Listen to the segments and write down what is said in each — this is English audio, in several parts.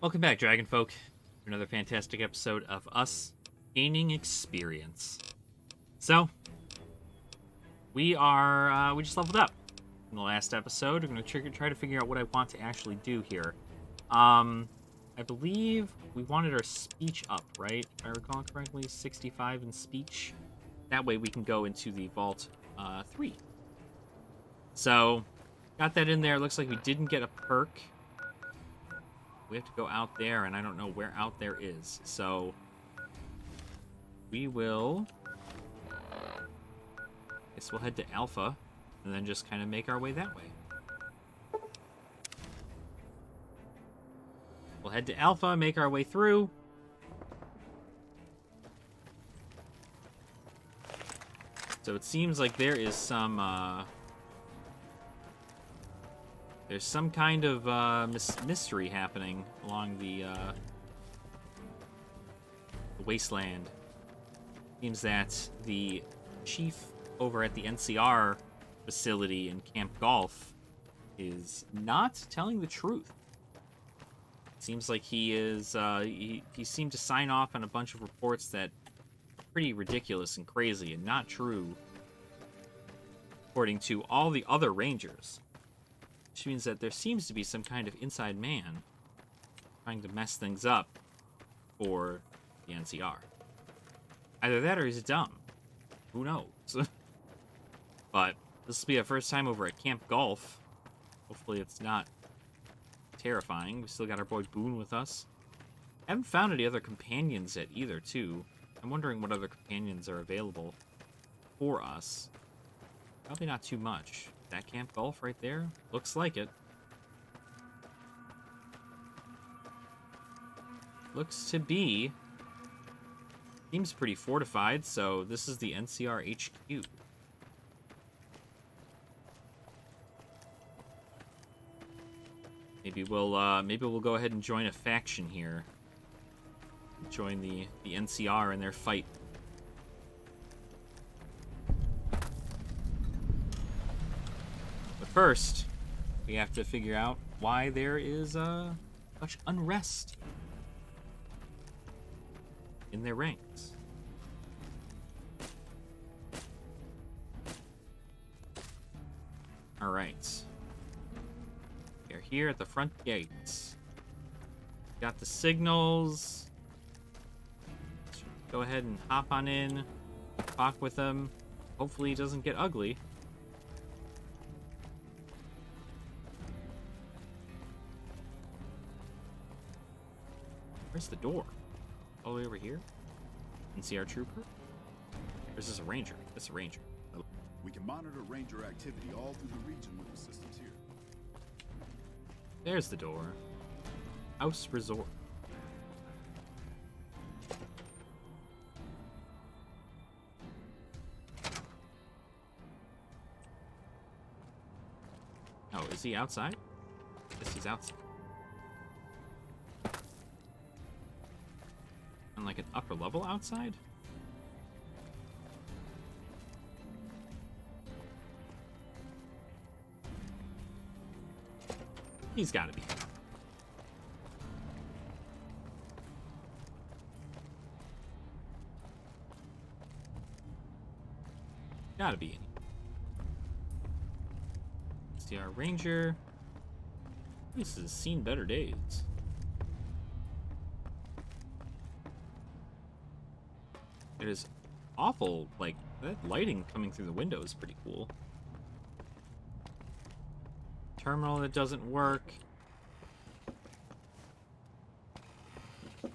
Welcome back, Dragon Folk, to another fantastic episode of us gaining experience. So, we just leveled up in the last episode. We're going to try to figure out what I want to actually do here. I believe we wanted our speech up, right? If I recall correctly, 65 in speech. That way we can go into the Vault 3. So, got that in there. Looks like we didn't get a perk. We have to go out there, and I don't know where out there is. So, we will... guess we'll head to Alpha, and then just kind of make our way that way. We'll head to Alpha, make our way through. So it seems like there is some, there's some kind of mystery happening along the wasteland. Seems that the chief over at the NCR facility in Camp Golf is not telling the truth. Seems like he is, he seemed to sign off on a bunch of reports that are pretty ridiculous and crazy and not true, according to all the other Rangers. Which means that there seems to be some kind of inside man trying to mess things up for the NCR. Either that or he's dumb. Who knows? But this will be our first time over at Camp Golf. Hopefully it's not terrifying. We still got our boy Boone with us. Haven't found any other companions yet either, too. I'm wondering what other companions are available for us. Probably not too much. That Camp Golf right there? Looks like it. Looks to be. Seems pretty fortified, so this is the NCR HQ. Maybe we'll go ahead and join a faction here. Join the NCR in their fight. But first, we have to figure out why there is such unrest in their ranks. All right. They're here at the front gates. Got the signals. Go ahead and hop on in. Talk with him. Hopefully he doesn't get ugly. Where's the door? All the way over here? NCR trooper? Or is this a ranger? This is a ranger. We can monitor ranger activity all through the region with the systems here. There's the door. House Resort. Oh, is he outside? Yes, he's outside. On like an upper level outside? He's gotta be. Gotta be. SDR Ranger. This has seen better days. It is awful, like, that lighting coming through the window is pretty cool. Terminal that doesn't work. The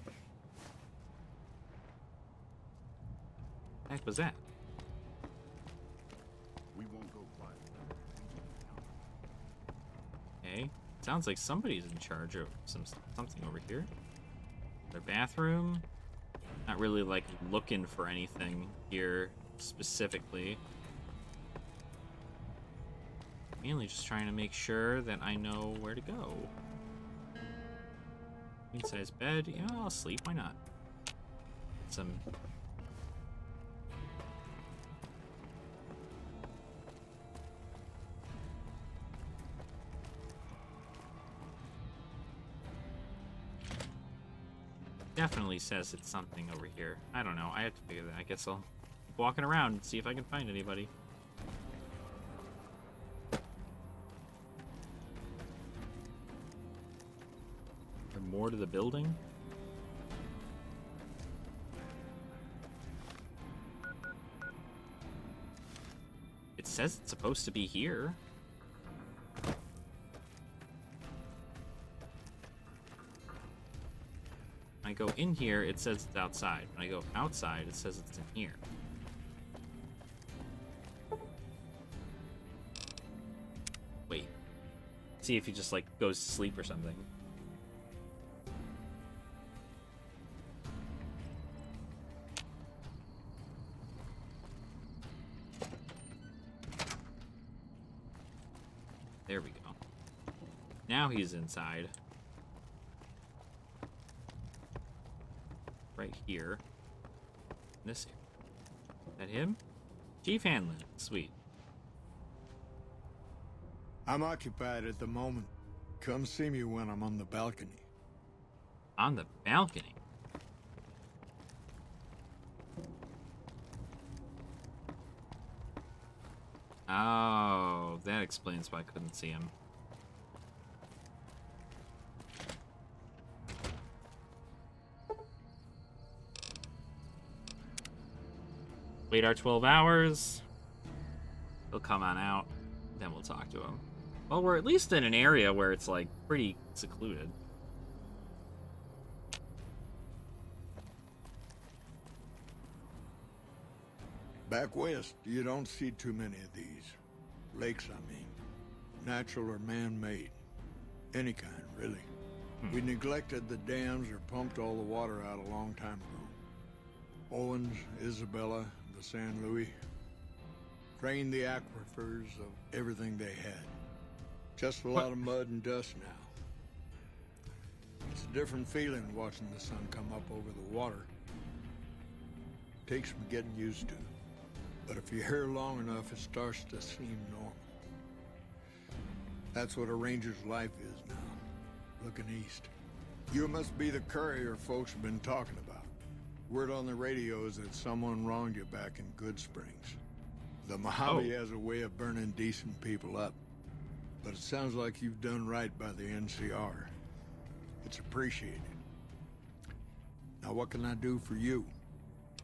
heck was that? We won't go quiet. Okay. Sounds like somebody's in charge of something over here. Their bathroom. Not really like looking for anything here specifically. Mainly just trying to make sure that I know where to go. Queen size bed. Yeah, I'll sleep. Why not? Some. Definitely says it's something over here. I don't know. I have to figure that. I guess I'll keep walking around and see if I can find anybody. Is there more to the building? It says it's supposed to be here. When I go in here, it says it's outside. When I go outside, it says it's in here. Wait. See if he just, like, goes to sleep or something. There we go. Now he's inside. Right here. This area. Is that him? Chief Hanlon. Sweet. I'm occupied at the moment. Come see me when I'm on the balcony. On the balcony? Oh, that explains why I couldn't see him. Wait our 12 hours. He'll come on out. Then we'll talk to him. Well, we're at least in an area where it's, like, pretty secluded. Back west, you don't see too many of these. Lakes, I mean. Natural or man-made. Any kind, really. We neglected the dams or pumped all the water out a long time ago. Owens, Isabella, the San Luis. Drained the aquifers of everything they had. Just a lot of mud and dust now. It's a different feeling watching the sun come up over the water. Takes some getting used to. But if you're here long enough, it starts to seem normal. That's what a ranger's life is now, looking east. You must be the courier folks have been talking about. Word on the radio is that someone wronged you back in Good Springs. The Mojave has a way of burning decent people up. But it sounds like you've done right by the NCR. It's appreciated. Now what can I do for you?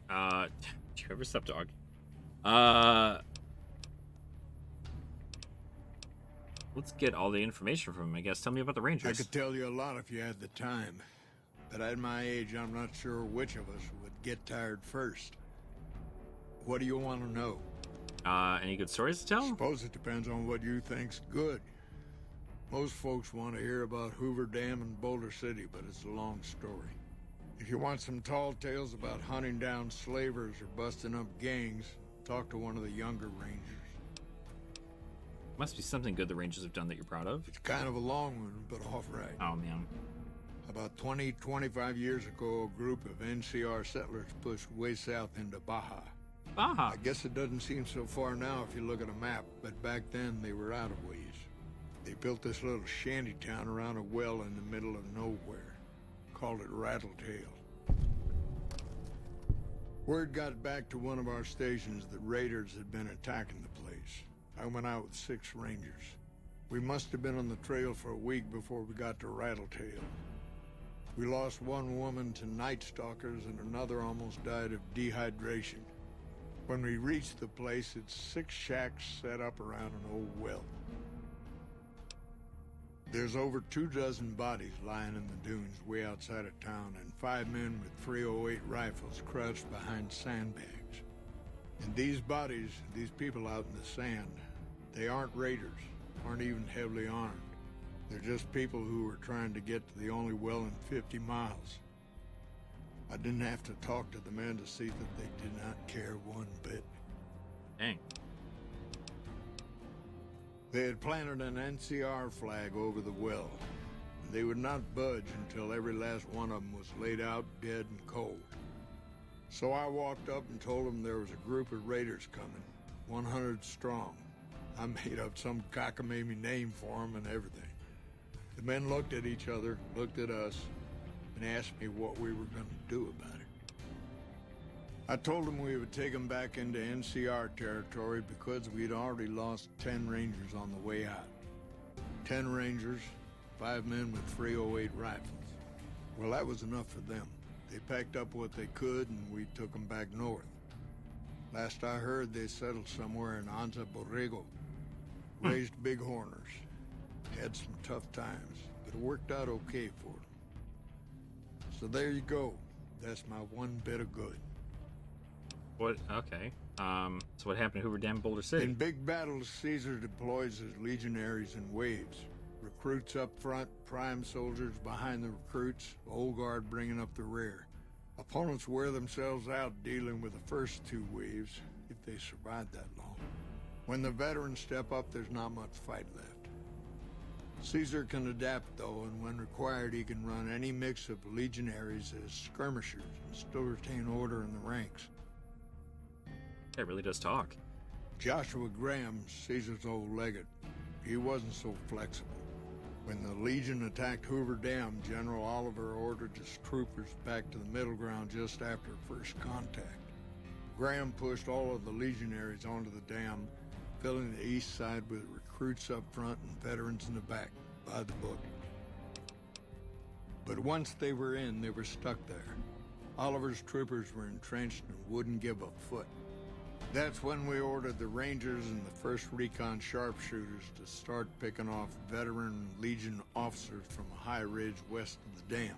Do you ever stop dog? Let's get all the information from him, I guess. Tell me about the Rangers. I could tell you a lot if you had the time. But at my age, I'm not sure which of us would get tired first. What do you want to know? Any good stories to tell? Suppose it depends on what you think's good. Most folks want to hear about Hoover Dam and Boulder City, but it's a long story. If you want some tall tales about hunting down slavers or busting up gangs, talk to one of the younger rangers. Must be something good the Rangers have done that you're proud of. It's kind of a long one, but all right. Oh, man. About 25 years ago, a group of NCR settlers pushed way south into Baja. Baja? I guess it doesn't seem so far now if you look at a map, but back then they were out of ways. They built this little shanty town around a well in the middle of nowhere. Called it Rattletail. Word got back to one of our stations that raiders had been attacking the place. I went out with 6 rangers. We must have been on the trail for a week before we got to Rattletail. We lost one woman to night stalkers and another almost died of dehydration. When we reached the place, it's 6 shacks set up around an old well. There's over 24 bodies lying in the dunes way outside of town, and 5 men with 308 rifles crouched behind sandbags. And these bodies, these people out in the sand, they aren't raiders, aren't even heavily armed. They're just people who were trying to get to the only well in 50 miles. I didn't have to talk to the men to see that they did not care one bit. Dang. They had planted an NCR flag over the well. They would not budge until every last one of them was laid out dead and cold. So I walked up and told them there was a group of raiders coming, 100 strong. I made up some cockamamie name for them and everything. The men looked at each other, looked at us, and asked me what we were going to do about it. I told him we would take them back into NCR territory because we'd already lost 10 Rangers on the way out. 10 Rangers, 5 men with 308 rifles. Well, that was enough for them. They packed up what they could, and we took them back north. Last I heard, they settled somewhere in Anza Borrego. Raised bighorners. Had some tough times, but it worked out okay for them. So there you go. That's my one bit of good. What? Okay. So what happened to Hoover Dam, Boulder City? In big battles, Caesar deploys his legionaries in waves. Recruits up front, prime soldiers behind the recruits, old guard bringing up the rear. Opponents wear themselves out dealing with the first 2 waves, if they survive that long. When the veterans step up, there's not much fight left. Caesar can adapt, though, and when required, he can run any mix of legionaries as skirmishers and still retain order in the ranks. It really does talk. Joshua Graham, Caesar's old legate, he wasn't so flexible. When the Legion attacked Hoover Dam, General Oliver ordered his troopers back to the middle ground just after first contact. Graham pushed all of the legionaries onto the dam, filling the east side with recruits up front and veterans in the back, by the book. But once they were in, they were stuck there. Oliver's troopers were entrenched and wouldn't give a foot. That's when we ordered the Rangers and the 1st Recon sharpshooters to start picking off veteran Legion officers from a high ridge west of the dam.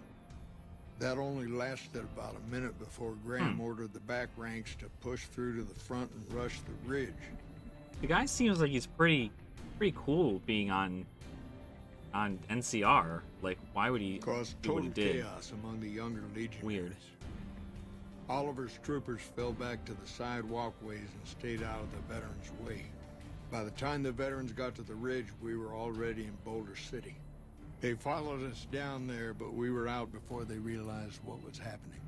That only lasted about a minute before Graham ordered the back ranks to push through to the front and rush the ridge. The guy seems like he's pretty cool being on NCR. Like, why would he Caused do what he total did? chaos among the younger legionaries. Weird. Oliver's troopers fell back to the side walkways and stayed out of the veterans' way. By the time the veterans got to the ridge, we were already in Boulder City. They followed us down there, but we were out before they realized what was happening.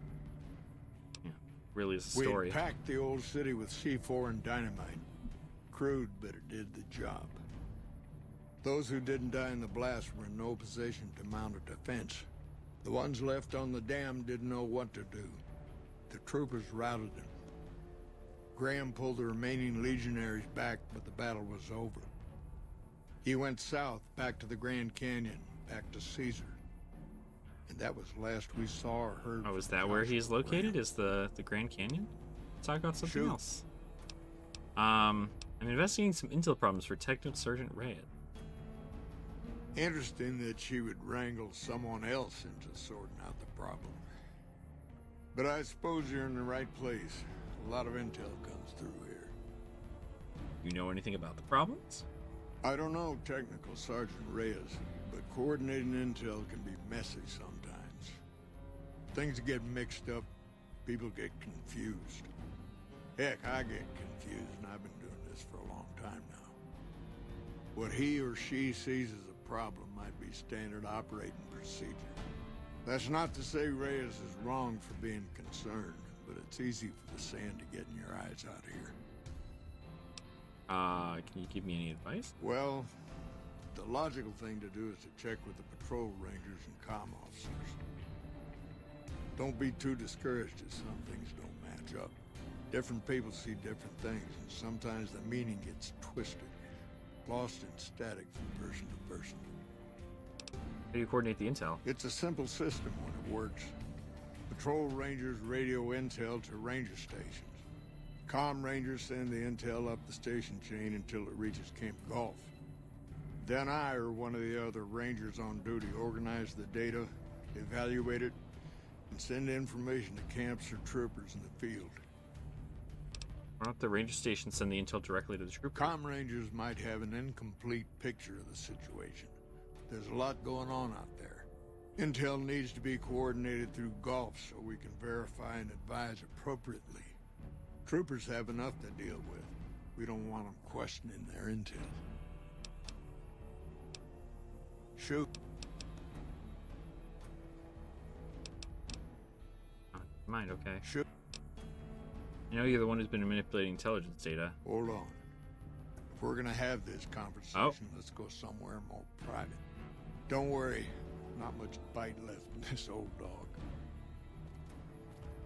Yeah, really is a We story. had packed the old city with C4 and dynamite. Crude, but it did the job. Those who didn't die in the blast were in no position to mount a defense. The ones left on the dam didn't know what to do. The troopers routed them. Graham pulled the remaining legionaries back, but the battle was over. He went south, back to the Grand Canyon, back to Caesar. And that was last we saw or heard. Oh, is from that where Joshua he's located? Graham. Is the Grand Canyon? Talk about something Shoot. else. I'm investigating some intel problems for Techno Sergeant Reyes. Interesting that she would wrangle someone else into sorting out the problem. But I suppose you're in the right place. A lot of intel comes through here. You know anything about the problems? I don't know Technical Sergeant Reyes, but coordinating intel can be messy sometimes. Things get mixed up, people get confused. Heck, I get confused, and I've been doing this for a long time now. What he or she sees as a problem might be standard operating procedure. That's not to say Reyes is wrong for being concerned, but it's easy for the sand to get in your eyes out here. Can you give me any advice? Well, the logical thing to do is to check with the patrol rangers and comm officers. Don't be too discouraged if some things don't match up. Different people see different things, and sometimes the meaning gets twisted, lost in static from person to person. How do you coordinate the intel? It's a simple system when it works. Patrol rangers radio intel to ranger stations. Comm rangers send the intel up the station chain until it reaches Camp Gulf. Then I or one of the other rangers on duty organize the data, evaluate it, and send information to camps or troopers in the field. Why don't the ranger stations send the intel directly to the troopers? Comm rangers might have an incomplete picture of the situation. There's a lot going on out there. Intel needs to be coordinated through Gulf so we can verify and advise appropriately. Troopers have enough to deal with. We don't want them questioning their intel. Shoot. Oh, mind, okay. Shoot. I know you're the one who's been manipulating intelligence data. Hold on. If we're gonna have this conversation, let's go somewhere more private. Don't worry. Not much bite left in this old dog.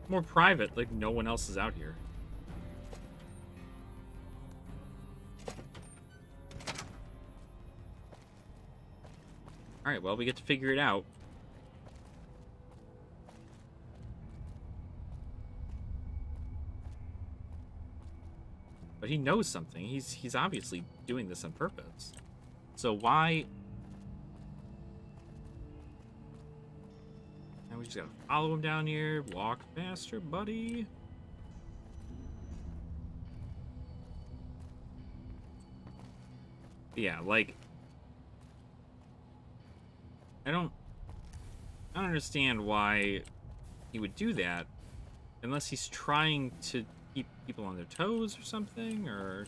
More private, like no one else is out here. Alright, well, we get to figure it out. But he knows something. He's obviously doing this on purpose. So why... Now we just gotta follow him down here. Walk faster, buddy. Yeah, like... I don't understand why he would do that unless he's trying to keep people on their toes or something, or...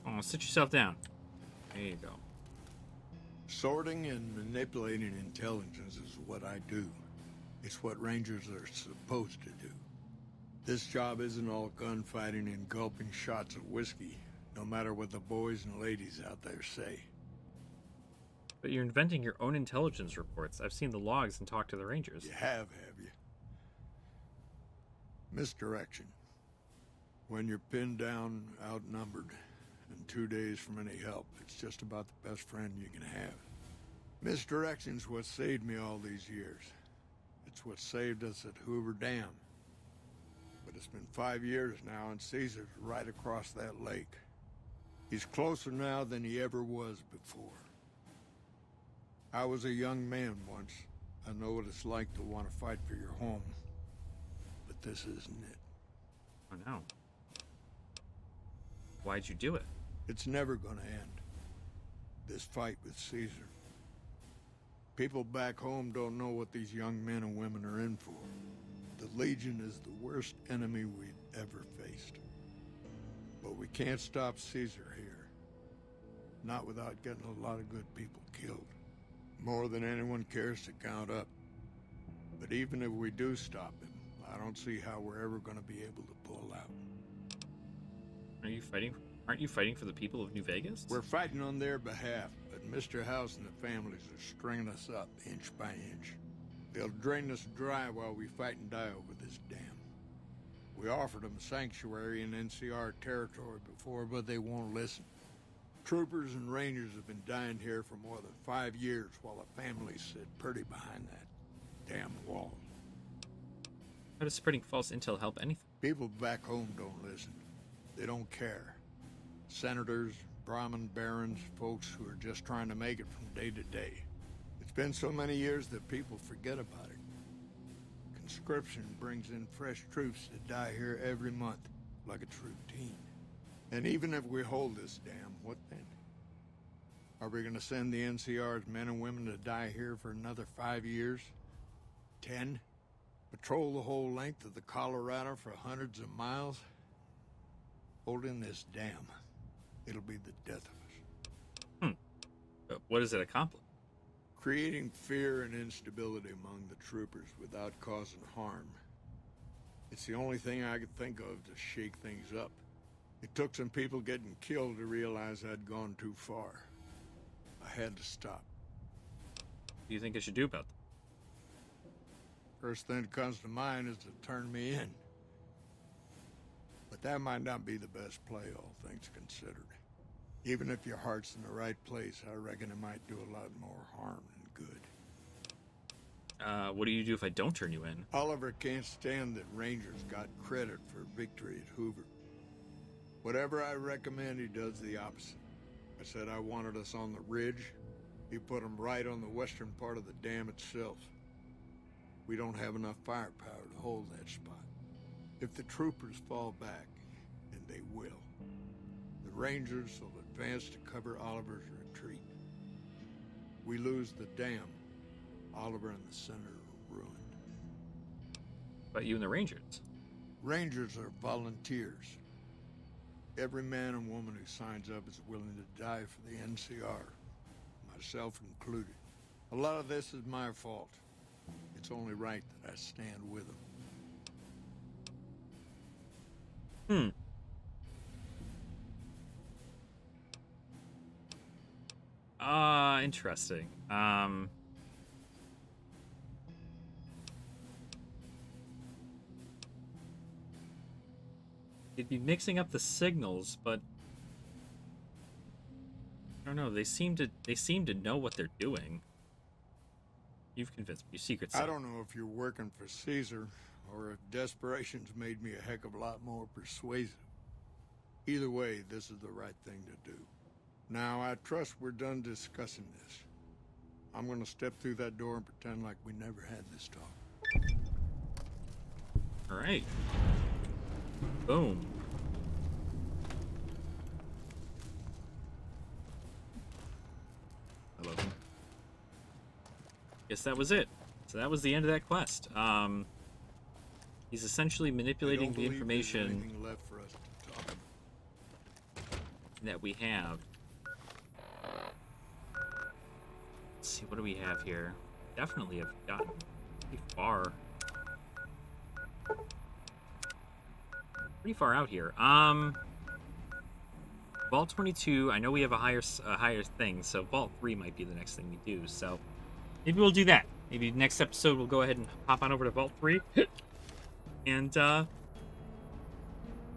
Oh, sit yourself down. There you go. Sorting and manipulating intelligence is what I do. It's what Rangers are supposed to do. This job isn't all gunfighting and gulping shots of whiskey, no matter what the boys and ladies out there say. But you're inventing your own intelligence reports. I've seen the logs and talked to the Rangers. You have you? Misdirection. When you're pinned down, outnumbered, and 2 days from any help, it's just about the best friend you can have. Misdirection's what saved me all these years. It's what saved us at Hoover Dam. But it's been 5 years now, and Caesar's right across that lake. He's closer now than he ever was before. I was a young man once. I know what it's like to want to fight for your home. But this isn't it. Oh no. Why'd you do it? It's never gonna end. This fight with Caesar. People back home don't know what these young men and women are in for. The Legion is the worst enemy we've ever faced. But we can't stop Caesar here. Not without getting a lot of good people killed. More than anyone cares to count up. But even if we do stop him, I don't see how we're ever going to be able to pull out. Are you fighting? Aren't you fighting for the people of New Vegas? We're fighting on their behalf, but Mr. House and the families are stringing us up inch by inch. They'll drain us dry while we fight and die over this dam. We offered them a sanctuary in NCR territory before, but they won't listen. Troopers and Rangers have been dying here for more than 5 years while the families sit pretty behind that damn wall. How does spreading false intel help anything? People back home don't listen. They don't care. Senators, Brahmin barons, folks who are just trying to make it from day to day. It's been so many years that people forget about it. Conscription brings in fresh troops that die here every month, like it's routine. And even if we hold this dam, what then? Are we gonna send the NCR's men and women to die here for another 5 years? 10? Patrol the whole length of the Colorado for hundreds of miles? Holding this dam, it'll be the death of us. But what does it accomplish? Creating fear and instability among the troopers without causing harm. It's the only thing I could think of to shake things up. It took some people getting killed to realize I'd gone too far. I had to stop. What do you think I should do about that? First thing that comes to mind is to turn me in. But that might not be the best play, all things considered. Even if your heart's in the right place, I reckon it might do a lot more harm than good. What do you do if I don't turn you in? Oliver can't stand that Rangers got credit for victory at Hoover. Whatever I recommend, he does the opposite. I said I wanted us on the ridge. He put them right on the western part of the dam itself. We don't have enough firepower to hold that spot. If the troopers fall back, and they will, the Rangers will advance to cover Oliver's retreat. We lose the dam, Oliver and the center are ruined. But you and the Rangers? Rangers are volunteers. Every man and woman who signs up is willing to die for the NCR, myself included. A lot of this is my fault. It's only right that I stand with them. interesting. They'd be mixing up the signals, but I don't know. They seem to know what they're doing. You've convinced me. Secret I Santa. don't know if you're working for Caesar or if desperation's made me a heck of a lot more persuasive. Either way, this is the right thing to do. Now, I trust we're done discussing this. I'm gonna step through that door and pretend like we never had this talk. All right. Boom. I love him. Guess that was it. So that was the end of that quest. He's essentially manipulating the information Left for us to talk about. that we have. Let's see, what do we have here? Definitely have gotten pretty far. Pretty far out here. Vault 22, I know we have a higher thing, so Vault 3 might be the next thing we do, so maybe we'll do that. Maybe next episode we'll go ahead and hop on over to Vault 3 and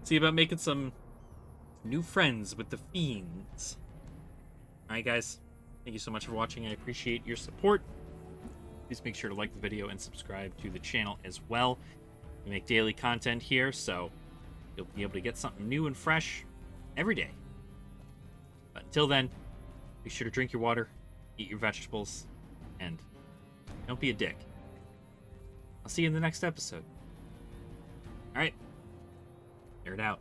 see about making some new friends with the fiends. Alright guys, thank you so much for watching. I appreciate your support. Please make sure to like the video and subscribe to the channel as well. We make daily content here, so you'll be able to get something new and fresh every day. But until then, be sure to drink your water, eat your vegetables, and don't be a dick. I'll see you in the next episode. Alright, air it out.